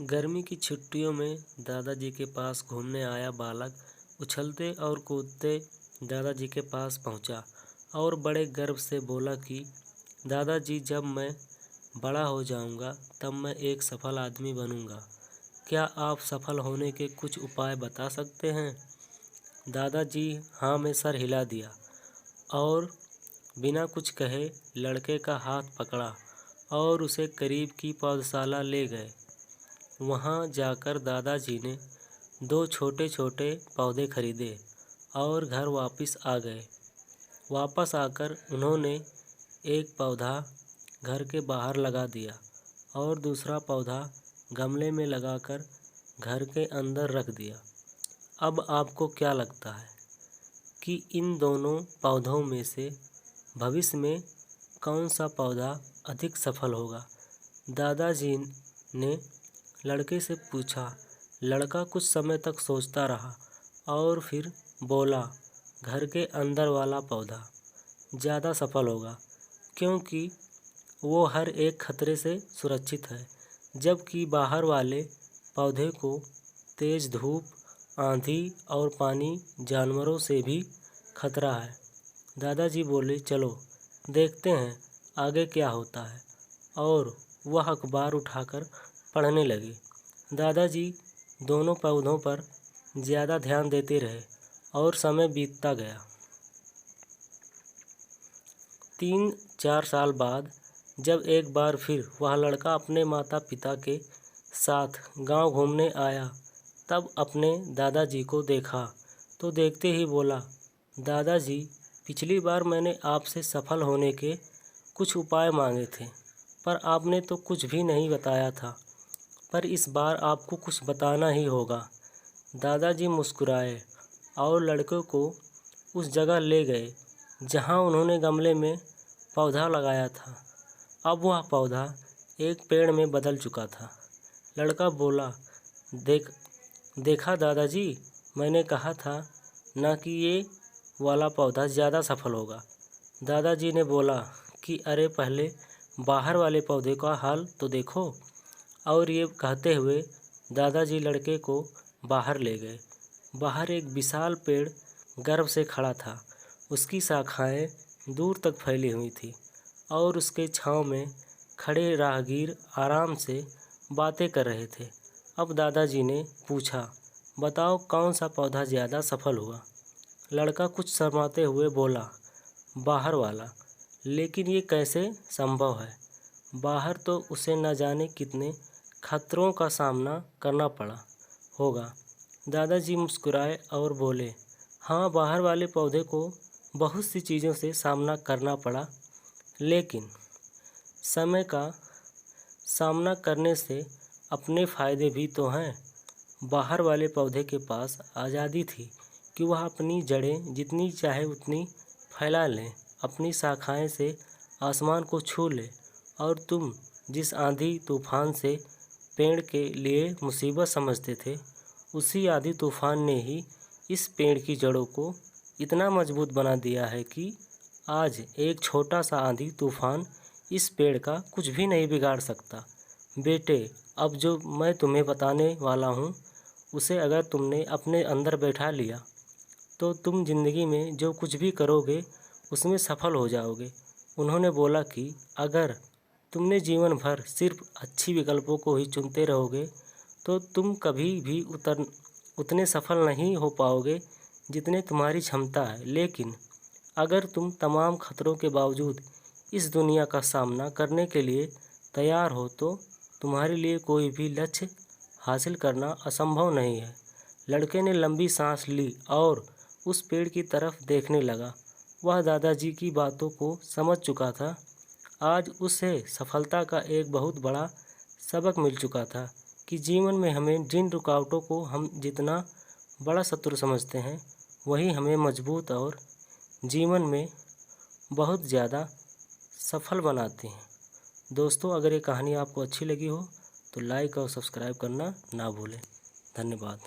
गर्मी की छुट्टियों में दादाजी के पास घूमने आया बालक उछलते और कूदते दादाजी के पास पहुंचा और बड़े गर्व से बोला कि दादाजी, जब मैं बड़ा हो जाऊंगा तब मैं एक सफल आदमी बनूंगा। क्या आप सफल होने के कुछ उपाय बता सकते हैं? दादाजी हाँ में सर हिला दिया और बिना कुछ कहे लड़के का हाथ पकड़ा और उसे करीब की पौधशाला ले गए। वहां जाकर दादाजी ने 2 छोटे छोटे पौधे खरीदे और घर वापस आ गए। वापस आकर उन्होंने एक पौधा घर के बाहर लगा दिया और दूसरा पौधा गमले में लगाकर घर के अंदर रख दिया। अब आपको क्या लगता है कि इन दोनों पौधों में से भविष्य में कौन सा पौधा अधिक सफल होगा? दादाजी ने लड़के से पूछा। लड़का कुछ समय तक सोचता रहा और फिर बोला, घर के अंदर वाला पौधा ज़्यादा सफल होगा क्योंकि वो हर एक खतरे से सुरक्षित है, जबकि बाहर वाले पौधे को तेज़ धूप, आंधी और पानी जानवरों से भी खतरा है। दादाजी बोले, चलो देखते हैं आगे क्या होता है, और वह अखबार उठाकर पढ़ने लगे। दादाजी दोनों पौधों पर ज़्यादा ध्यान देते रहे और समय बीतता गया। 3-4 साल बाद जब एक बार फिर वह लड़का अपने माता पिता के साथ गांव घूमने आया, तब अपने दादाजी को देखा तो देखते ही बोला, दादाजी, पिछली बार मैंने आपसे सफल होने के कुछ उपाय मांगे थे, पर आपने तो कुछ भी नहीं बताया था। पर इस बार आपको कुछ बताना ही होगा। दादाजी मुस्कुराए और लड़के को उस जगह ले गए जहां उन्होंने गमले में पौधा लगाया था। अब वह पौधा एक पेड़ में बदल चुका था। लड़का बोला, देखा दादाजी, मैंने कहा था ना कि ये वाला पौधा ज़्यादा सफल होगा। दादाजी ने बोला कि अरे पहले बाहर वाले पौधे का हाल तो देखो। और ये कहते हुए दादाजी लड़के को बाहर ले गए। बाहर एक विशाल पेड़ गर्व से खड़ा था। उसकी शाखाएं दूर तक फैली हुई थी और उसके छांव में खड़े राहगीर आराम से बातें कर रहे थे। अब दादाजी ने पूछा, बताओ कौन सा पौधा ज़्यादा सफल हुआ? लड़का कुछ शर्माते हुए बोला, बाहर वाला। लेकिन ये कैसे संभव है? बाहर तो उसे न जाने कितने खतरों का सामना करना पड़ा होगा। दादाजी मुस्कुराए और बोले, हाँ, बाहर वाले पौधे को बहुत सी चीज़ों से सामना करना पड़ा, लेकिन समय का सामना करने से अपने फ़ायदे भी तो हैं। बाहर वाले पौधे के पास आज़ादी थी कि वह अपनी जड़ें जितनी चाहे उतनी फैला लें, अपनी शाखाएं से आसमान को छू ले, और तुम जिस आंधी तूफान से पेड़ के लिए मुसीबत समझते थे, उसी आंधी तूफान ने ही इस पेड़ की जड़ों को इतना मजबूत बना दिया है कि आज एक छोटा सा आंधी तूफान इस पेड़ का कुछ भी नहीं बिगाड़ सकता। बेटे, अब जो मैं तुम्हें बताने वाला हूँ, उसे अगर तुमने अपने अंदर बैठा लिया तो तुम ज़िंदगी में जो कुछ भी करोगे उसमें सफल हो जाओगे। उन्होंने बोला कि अगर तुमने जीवन भर सिर्फ अच्छी विकल्पों को ही चुनते रहोगे तो तुम कभी भी उतने सफल नहीं हो पाओगे जितने तुम्हारी क्षमता है। लेकिन अगर तुम तमाम खतरों के बावजूद इस दुनिया का सामना करने के लिए तैयार हो तो तुम्हारे लिए कोई भी लक्ष्य हासिल करना असंभव नहीं है। लड़के ने लंबी सांस ली और उस पेड़ की तरफ देखने लगा। वह दादाजी की बातों को समझ चुका था। आज उसे सफलता का एक बहुत बड़ा सबक मिल चुका था कि जीवन में हमें जिन रुकावटों को हम जितना बड़ा शत्रु समझते हैं, वही हमें मजबूत और जीवन में बहुत ज़्यादा सफल बनाते हैं। दोस्तों, अगर ये कहानी आपको अच्छी लगी हो तो लाइक और सब्सक्राइब करना ना भूलें। धन्यवाद।